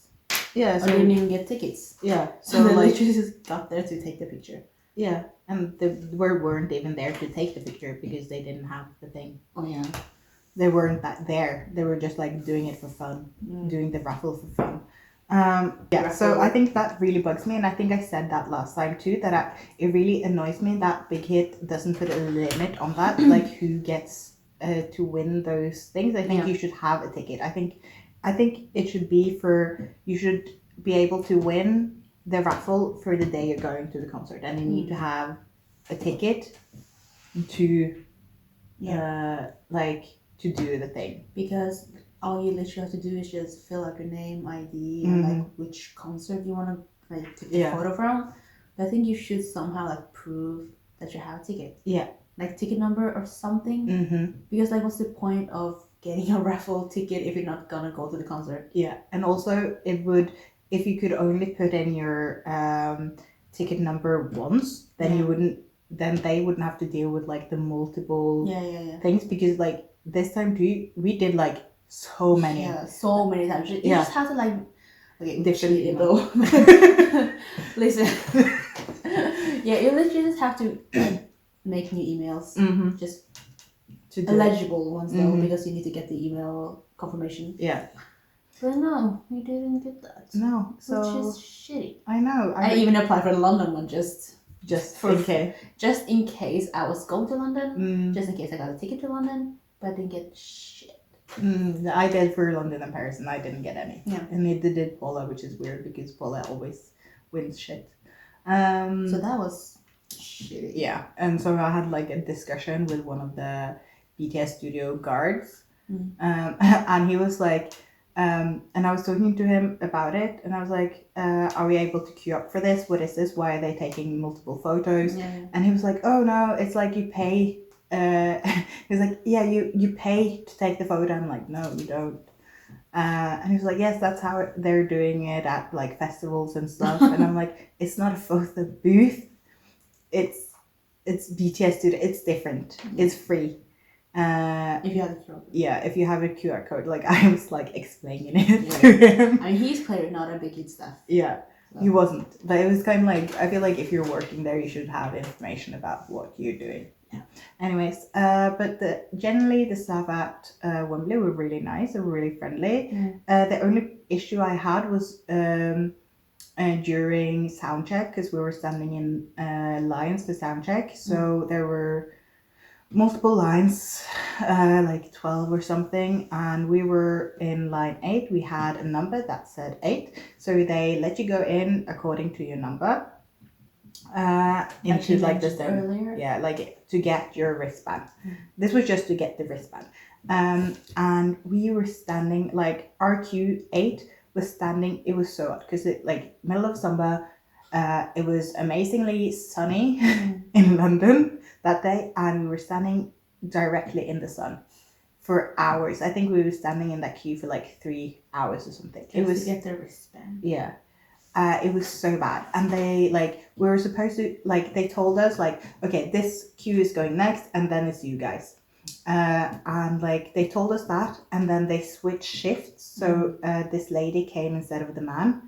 Yeah, or didn't even get tickets. yeah. So they like literally just got there to take the picture. yeah, and they weren't even there to take the picture because they didn't have the thing. Oh yeah. They weren't that there. They were just like doing it for fun, doing the raffle for fun. Yeah, so I think that really bugs me, and I think I said that last time too. That it really annoys me that Big Hit doesn't put a limit on that, like who gets to win those things. I think you should have a ticket. I think it should be you should be able to win the raffle for the day you're going to the concert, and you need to have a ticket to like to do the thing. Because all you literally have to do is just fill up your name, ID, and like which concert you want to like take a photo from. But I think you should somehow like prove that you have a ticket. Yeah. Like ticket number or something. Because like what's the point of getting a raffle ticket if you're not gonna go to the concert? Yeah, and also it would, if you could only put in your ticket number once, then then they wouldn't have to deal with like the multiple things, because like this time too, we did like so many. Yeah, so many times. You just have to like, okay, different though. Listen. Yeah, you literally just have to like, make new emails. Just illegible ones though, because you need to get the email confirmation. Yeah. But no, we didn't get that. No, so which is shitty. I know. I even applied for the London one just in case. Just in case I was going to London. Just in case I got a ticket to London, but I didn't get shit. I did for London and Paris, and I didn't get any. Yeah. And neither did Paula, which is weird because Paula always wins shit. So that was shitty. Yeah, and so I had like a discussion with one of the BTS studio guards, and he was like, and I was talking to him about it, and I was like, are we able to queue up for this? What is this? Why are they taking multiple photos? Yeah. And he was like, oh no, it's like you pay. He was like, yeah, you pay to take the photo. I'm like, no, you don't. And he was like, yes, that's how they're doing it at like festivals and stuff. And I'm like, it's not a photo booth. It's BTS studio. It's different. It's free. If you have the QR code. Yeah, if you have a QR code, like I was like explaining it Yeah. to him. I mean, he's clearly not a big kid stuff. Yeah, So. he wasn't, but it was kind of like I feel like if you're working there, you should have information about what you're doing. Yeah. Anyways, but generally the staff at Wembley were really nice. They were really friendly. The only issue I had was during soundcheck, because we were standing in lines for soundcheck, so there were multiple lines, like 12 or something, and we were in line 8. We had a number that said 8, so they let you go in according to your number into like the thing. Earlier. Yeah, like to get your wristband. This was just to get the wristband. And we were standing, like our Q8 was standing, it was so odd because it like middle of summer, it was amazingly sunny in London that day, and we were standing directly in the sun for hours. I think we were standing in that queue for like 3 hours or something. Just to get the wristband. Yeah. It was so bad, and they like we were supposed to like they told us like, okay, this queue is going next and then it's you guys, and like they told us that, and then they switched shifts, so this lady came instead of the man,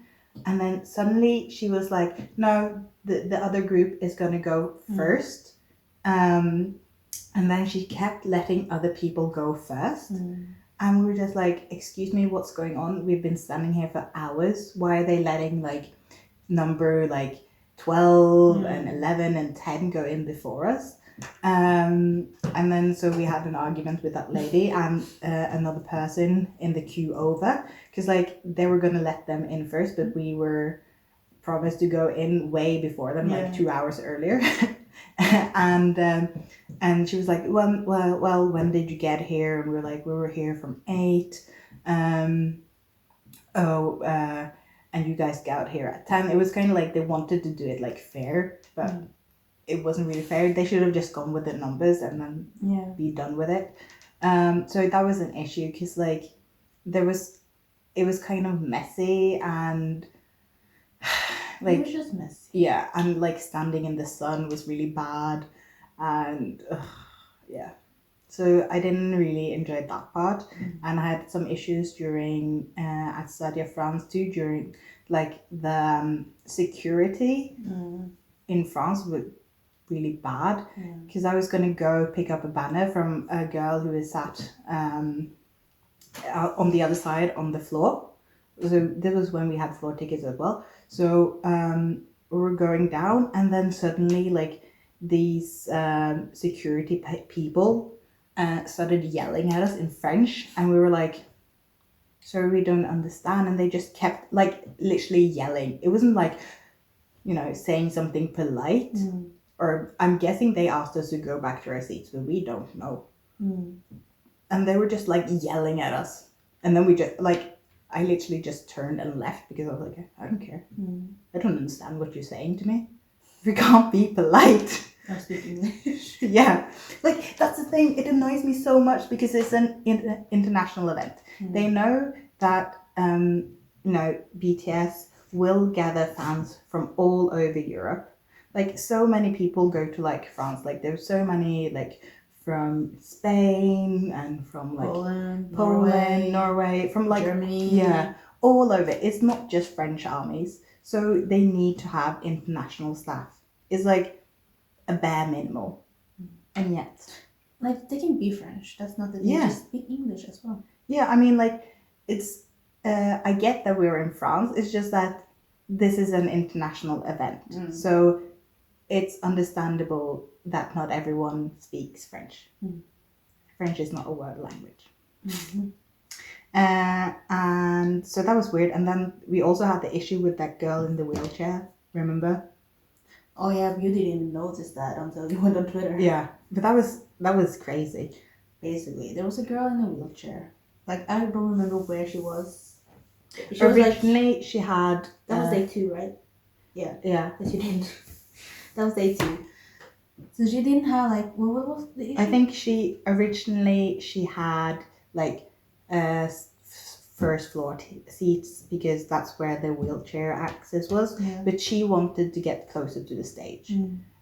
and then suddenly she was like, no, the other group is gonna go first, and then she kept letting other people go first. And we were just like, excuse me, what's going on? We've been standing here for hours. Why are they letting like number like 12 and 11 and 10 go in before us? And then so we had an argument with that lady and another person in the queue over, because like they were going to let them in first, but we were promised to go in way before them, like 2 hours earlier. And she was like, well, when did you get here? And we were like, we were here from 8. And you guys got here at 10. It was kind of like they wanted to do it like fair, but it wasn't really fair. They should have just gone with the numbers and then be done with it. So that was an issue, because like it was kind of messy, and like it was just messy. Yeah, and like standing in the sun was really bad, and so I didn't really enjoy that part. And I had some issues during at Stadia France too, during like the security in France was really bad, because I was going to go pick up a banner from a girl who is sat on the other side on the floor. So this was when we had floor tickets as well. So we were going down, and then suddenly like these security people started yelling at us in French, and we were like, sorry, we don't understand. And they just kept like literally yelling. It wasn't like, saying something polite, or I'm guessing they asked us to go back to our seats, but we don't know. And they were just like yelling at us, and then we just like, I literally just turned and left, because I was like, I don't care. I don't understand what you're saying to me. We can't be polite. I speak English. Yeah, like that's the thing. It annoys me so much, because it's an international event. They know that BTS will gather fans from all over Europe. Like so many people go to like France. Like there's so many like from Spain and from like Poland, Norway, from like Germany, all over. It's not just French armies, so they need to have international staff. It's like a bare minimal, and yet like they can be French. That's not the thing. Just speak English as well. Yeah, I mean like it's. I get that we're in France. It's just that this is an international event, so it's understandable that not everyone speaks French. French is not a word language. And so that was weird. And then we also had the issue with that girl in the wheelchair, remember? Oh yeah, but you didn't even notice that until you went on Twitter. Yeah, but that was crazy. Basically, there was a girl in a wheelchair. Like, I don't remember where she was. Originally, she had... That was day 2, right? Yeah. Yeah. But she didn't. That was day 2. So she didn't have like, what was the issue? I think she had like first floor seats, because that's where the wheelchair access was. But she wanted to get closer to the stage.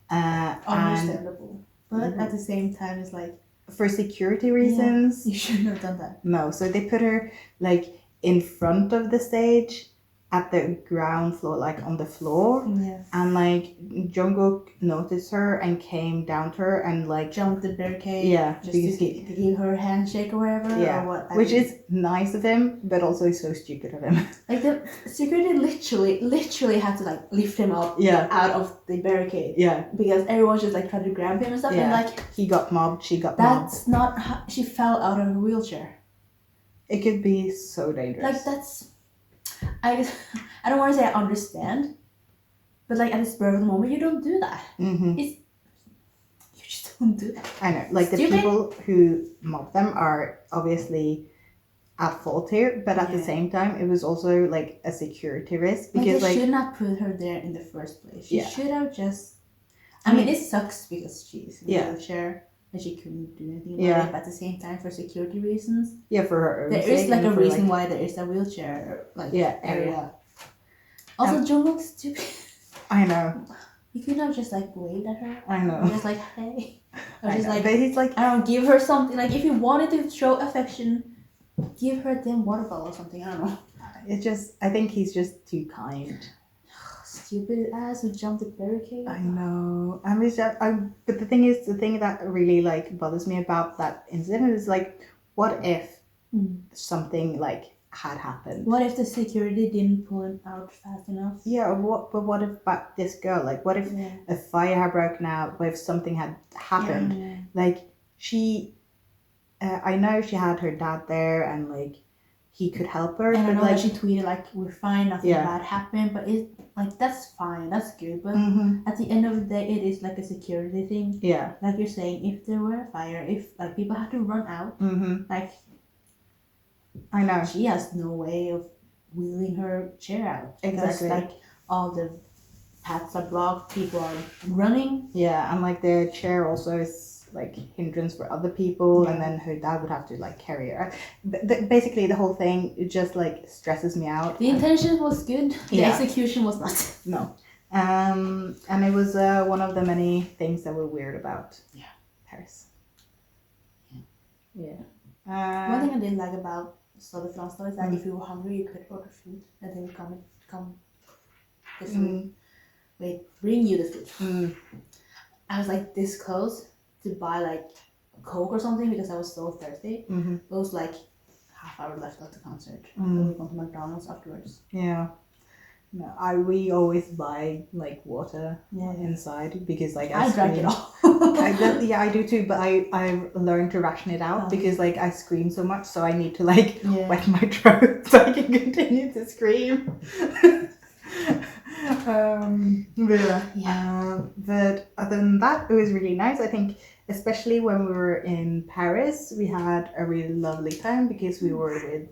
Understandable. But at the same time, it's like, for security reasons. You shouldn't have done that. No, so they put her like in front of the stage at the ground floor, like on the floor. Yeah. And like Jungkook noticed her and came down to her and like Jumped the barricade. Yeah, Just because to give her a handshake or whatever. yeah, Or what, which is nice of him, but also so stupid of him. like the security literally had to like lift him up Yeah. out of the barricade. Yeah, Because everyone just like tried to grab him and stuff. Yeah. And like he got mobbed. She got mobbed. that's not how she fell out of her wheelchair. It could be so dangerous. Like that's I don't want to say I understand, but like at the spur of the moment you don't do that. Mm-hmm. You just don't do that. I know, like the Stupid. people who mob them are obviously at fault here, but at the Yeah. same time, it was also like a security risk Like because they like should not put her there in the first place. She Yeah. should have just. I mean, it sucks because she's in a Yeah. wheelchair and she couldn't do anything about Yeah. it. But at the same time, for security reasons, yeah, for her own there is sake like and a for, reason like, why there is a wheelchair like Yeah, area. Also, Jungkook's stupid. I know, You could have just like waved at her. I Or know. just like hey. Or I just know. like But he's like, I don't know, give her something. Like if you wanted to show affection, give her a damn water bottle or something. I don't know. it's just, I think he's just too kind. Stupid ass who jumped the barricade. I know. I mean, but the thing is, the thing that really like bothers me about that incident is like, what if something like had happened? What if the security didn't pull him out fast enough? Yeah, or what? But what if about this girl? Like, what if Yeah. a fire had broken out? What if something had happened? Yeah. Like she, I know she had her dad there, and like he could help her. And I but know like, that she tweeted like we're fine, nothing Yeah. bad happened, but it like that's fine, that's good. But Mhm. at the end of the day, it is like a security thing. Yeah. Like you're saying, if there were a fire, if like people had to run out, like I know. she has no way of wheeling her chair out. Exactly. Because, like all the paths are blocked, people are running. Yeah, and like the chair also is like hindrance for other people, Yeah. and then her dad would have to like carry her. Basically, the whole thing it just like stresses me out. The intention was good, the Yeah. execution was not. No. And it was one of the many things that were weird about Paris. Yeah. One thing I didn't like about Stade France is that if you were hungry, you could order food and they would come the food. Wait, bring you the food. I was like this close to buy like Coke or something because I was so thirsty. It was like half hour left of the concert. And we went to McDonald's afterwards. Yeah. No, we always buy like water Yeah. inside because like I drank it all. I do too, but I learned to ration it out because like I scream so much, so I need to like Yeah. wet my throat so I can continue to scream. But other than that, it was really nice. I think, especially when we were in Paris, we had a really lovely time because we were with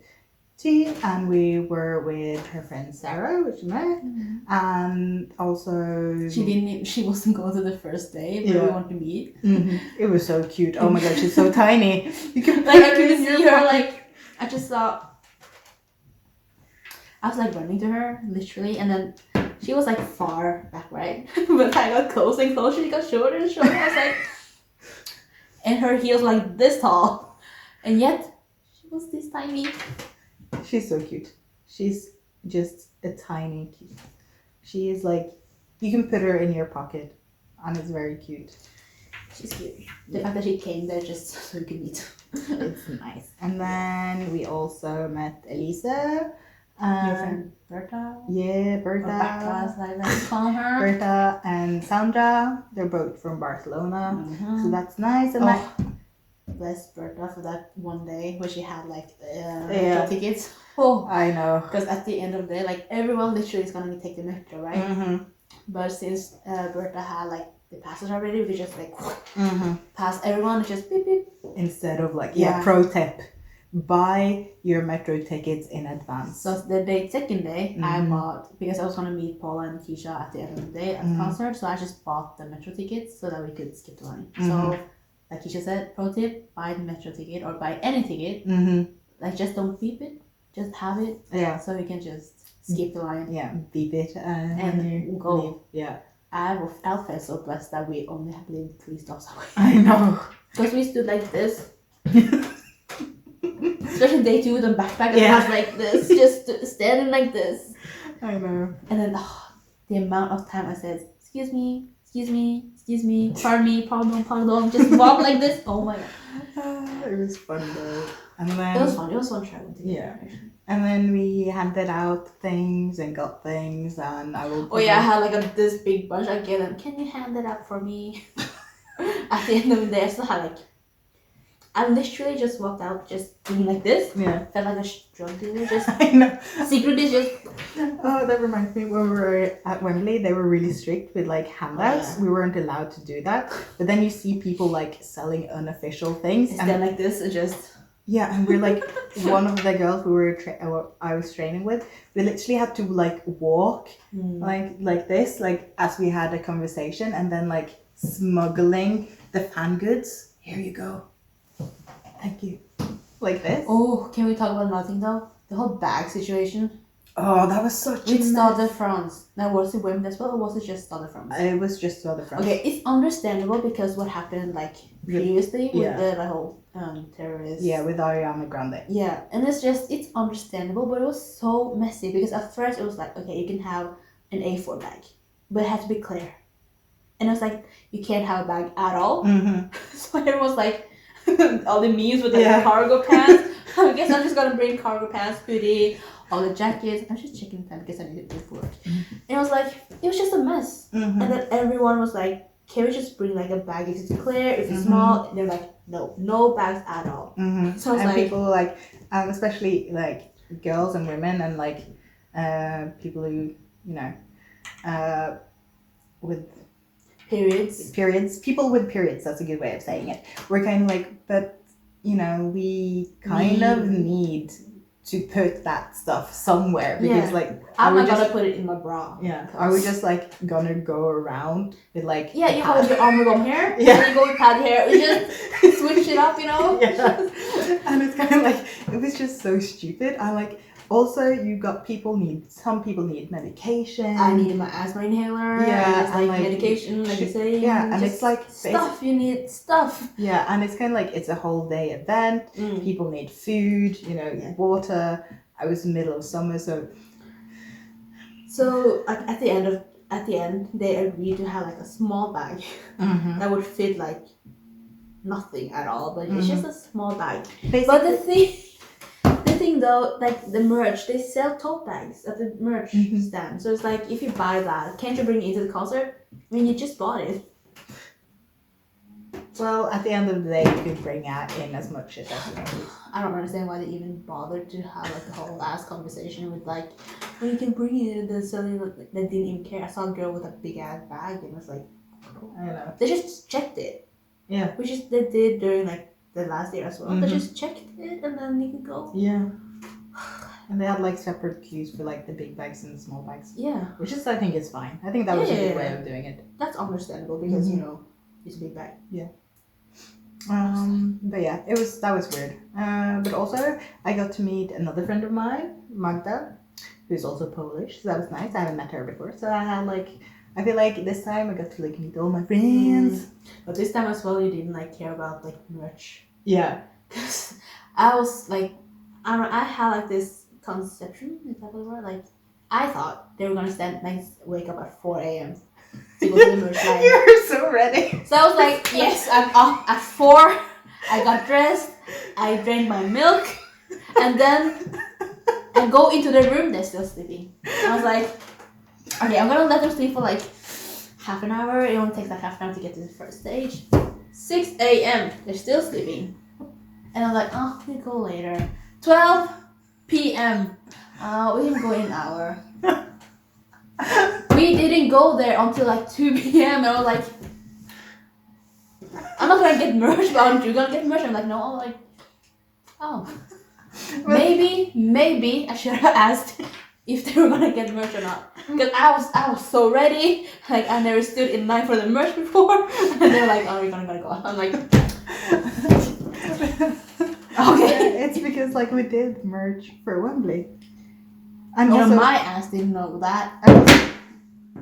T and we were with her friend Sarah, which we met, and also She wasn't going to the first day, but we wanted to meet. It was so cute. Oh my god, she's so tiny. You can Like I couldn't see her. Like I just saw. I was like running to her, literally, and then she was like far back, right? But I got close and closer. She got shorter and shorter. I was like, and her heels were like this tall, and yet she was this tiny. She's so cute. She's just a tiny cute. She is like, you can put her in your pocket, and it's very cute. She's cute. The fact that she came there just so you could meet. It's nice. And then we also met Elisa. Your friend Berta. Yeah, Or Berta. Berta, as I like to call her. Berta and Sandra. They're both from Barcelona. So that's nice. And like, Bless Berta for that one day where she had like Yeah. tickets. Oh, I know. because at the end of the day, like everyone literally is gonna take the metro, right? But since Berta had like the passes already, we could just like pass everyone, just beep beep. Instead of like, Yeah. pro tip, buy your metro tickets in advance. So second day, I bought, because I was gonna meet Paula and Keisha at the end of the day at the concert, so I just bought the metro tickets so that we could skip the line. So, like Keisha said, pro tip, buy the metro ticket or buy any ticket. Like just don't beep it, just have it. Yeah. So we can just skip the line. Yeah, beep it And when you go. leave. Yeah. I felt so blessed that we only have lived 3 stops away. I know. Because we stood like this. Especially day 2 with a backpack and I was like this, just standing like this. I know. And then the amount of time I said, excuse me, pardon, just walk like this. Oh my god. It was fun though. And then It was fun traveling together. Yeah. And then we handed out things and got things, and I will. Oh yeah, I had like this big bunch. I gave them, can you hand it up for me? At the end of the day, I still had like, I literally just walked out just doing like this. Yeah. Felt like a drug dealer, just I know. secretly just. Oh, that reminds me, when we were at Wembley, they were really strict with like handouts. Yeah. We weren't allowed to do that. But then you see people like selling unofficial things. Stand like this and just. Yeah, and we're like, one of the girls we were I was training with, we literally had to like walk like this, like as we had a conversation, and then like smuggling the fan goods. Here you go. Thank you. Like this. Oh, can we talk about another thing though? The whole bag situation. Oh, that was such a With mess. Stade de France. Now, was it women as well, or was it just Stade de France? It was just the other front. Okay, it's understandable because what happened like previously with the whole terrorist. Yeah, with Ariana Grande. Yeah, and it's understandable, but it was so messy because at first it was like, okay, you can have an A4 bag, but it had to be clear. And it was like, you can't have a bag at all. Mm-hmm. So it was like, all the memes with the cargo pants. I guess I'm just gonna bring cargo pants, hoodie, all the jackets. I'm just checking them because I need to do work. Mm-hmm. And it was like, it was just a mess. Mm-hmm. And then everyone was like, can we just bring like a bag if it's clear, if it's small? And they're like, no bags at all. Mm-hmm. So I was and like, people like, especially like girls and women and like people who, you know, with periods. People with periods, that's a good way of saying it. We're kind of like, but you know, we kind of need to put that stuff somewhere because like I'm not gonna put it in my bra. Yeah. Are we just like gonna go around with like you hold your arm on here, Yeah. and you go with pad hair. We just switch it up, you know? Yeah. And it's kind of like, it was just so stupid. I like, also you got some people need medication. I needed my asthma inhaler. Yeah, and like medication, like you say. Yeah, and it's like stuff. You need stuff. Yeah, and it's kind of like, it's a whole day event. People need food, you know, water. I was in the middle of summer, so at the end they agreed to have like a small bag that would fit like nothing at all, but it's just a small bag. basically, But the thing though, like the merch, they sell tote bags at the merch stand. So it's like, if you buy that, can't you bring it into the concert? I mean, you just bought it. well, at the end of the day, you could bring in as much shit as you want. I don't understand why they even bothered to have like the whole last conversation with like, well, you can bring it in. They didn't even care. I saw a girl with a big ass bag and it was like, I know. they just checked it. Yeah. Which is they did during like the last year as well. They just checked it and then you can go. Yeah. And they had like separate queues for like the big bags and the small bags. Yeah. Which is, I think, is fine. I think that was a good way of doing it. That's understandable because you know it's a big bag. Yeah. But yeah, that was weird. But also I got to meet another friend of mine, Magda, who's also Polish. So that was nice. I haven't met her before. So I feel like this time I got to like meet all my friends. But this time as well, you didn't like care about like merch. Yeah. Cause I was like, I had like this conception. Is that what it was? Like, I thought they were gonna wake up at 4 a.m. to go to the merch line. You were so ready. So I was like, yes, I'm up at 4. I got dressed. I drank my milk, and then I go into the room. They're still sleeping. I was like, okay, I'm gonna let them sleep for like half an hour. It only takes like half an hour to get to the first stage. 6 a.m. They're still sleeping. And I'm like, oh, we go later. 12 p.m. We can go in an hour. We didn't go there until like 2 p.m. And I was like, I'm not gonna get merch, but aren't you gonna get merch? I'm like, no. I'm like, oh. Maybe I should have asked if they were gonna get merch or not. Because I was so ready. Like, I never stood in line for the merch before. And they're like, oh, we're gonna go. I'm like, okay. It's because like we did merch for Wembley. And You also, know, my ass didn't know that.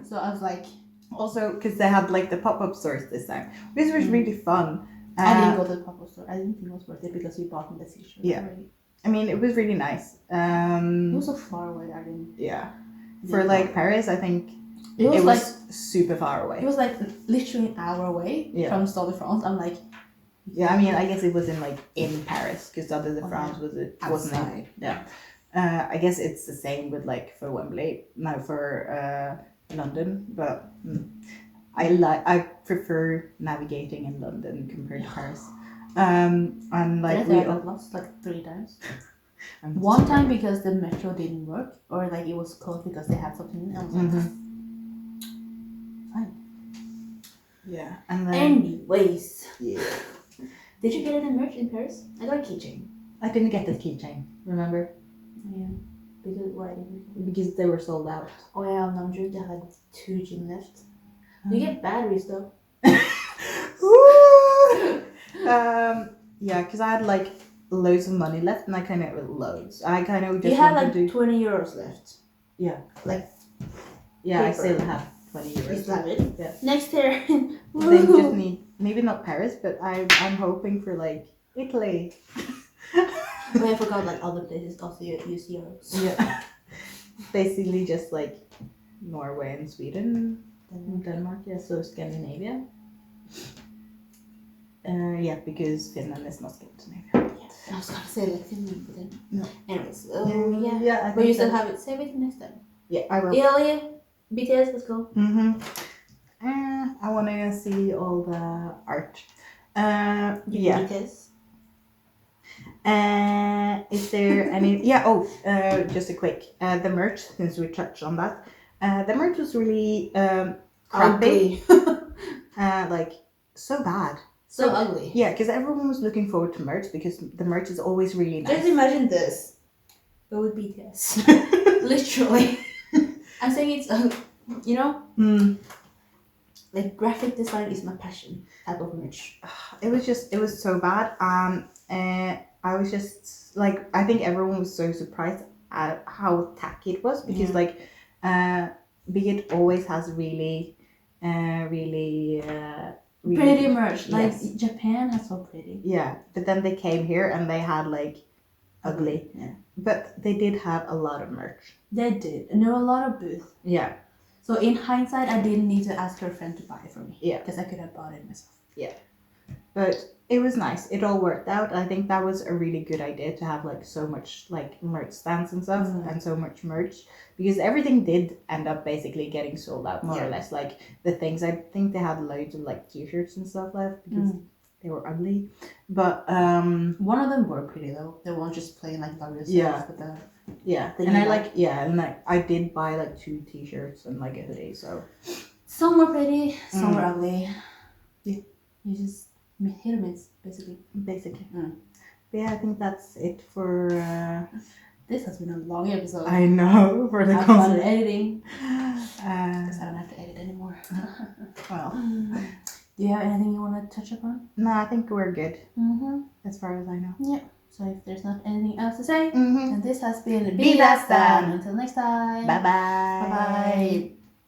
So I was like, also because they had like the pop-up stores this time, which was really fun. I didn't go to the pop-up store. I didn't think it was worth it because you bought me the t-shirt Yeah. already. I mean, it was really nice. It was so far away. I didn't. Yeah. For like Paris, I think It was it like was super far away. it was like literally an hour away Yeah. from Stade de France. I'm like, Yeah, I mean, I guess it was in Paris because Stade de Oh, France wasn't in. outside. Yeah. I guess it's the same with like for Wembley, no for London, but I prefer navigating in London compared to Paris. And like I got lost like 3 times. I'm One sorry. time because the metro didn't work, or like it was closed because they had something else. Yeah, and then Anyways, yeah, did you get any merch in Paris? I got a keychain. I didn't get the keychain. Remember? Yeah. Because why didn't you? Because they were sold out. Oh yeah, I'm not sure. They had 2 gym left. You get batteries though. Woo! Yeah, because I had like loads of money left, and I kind of loads. I kind of just You had wanted like to. 20 euros left. Yeah. Like Yeah, I paper. still have 20 you euros. still have it. Yeah. Next year. They just need maybe not Paris, but I'm hoping for like Italy. Oh, I forgot like other places also use euros. Yeah. Basically just like Norway and Sweden, Denmark, yeah, so Scandinavia. Yeah, because Finland is not Scandinavia. I was gonna say like Finland, but then No. Anyways, Yeah, yeah. I But you think still that's- have it. Save it next time. Yeah, I will. Italy, BTS, let's go. I want to see all the art. You Yeah. BTS. Is there any? Yeah. Oh, just a quick. The merch, since we touched on that. The merch was really crappy. Ugly. Like so bad. So ugly. Yeah, because everyone was looking forward to merch because the merch is always really nice. Just imagine this, but with BTS. Literally. I'm saying it's, you know, like graphic design is my passion type of merch. It was so bad. I was just like, I think everyone was so surprised at how tacky it was because like, Bigot always has really Pretty merch. Like Yes. Japan has so pretty. Yeah, but then they came here and they had like ugly. Yeah. But they did have a lot of merch. They did. And there were a lot of booths. Yeah. So in hindsight, I didn't need to ask her friend to buy it for me. Yeah. Because I could have bought it myself. But it was nice. It all worked out. I think that was a really good idea to have like so much like merch stands and stuff and so much merch because everything did end up basically getting sold out more or less. Like the things, I think they had loads of like t-shirts and stuff left because they were ugly. But One of them were pretty though. They weren't just plain like WSL Yeah. with the yeah, Then and you I like- like and like I did buy like 2 t-shirts and like a hoodie. So some were pretty, some were ugly. Yeah. You just hit or miss, basically. basically, Mm. but yeah, I think that's it for. This has been a long episode. I know for the Have fun concert. editing. Because I don't have to edit anymore. Well, Do you have anything you want to touch upon? no, I think we're good Mm-hmm. as far as I know. Yeah. So if there's not anything else to say, Mm-hmm. then this has been Be That Stan. Until next time. Bye bye. Bye bye.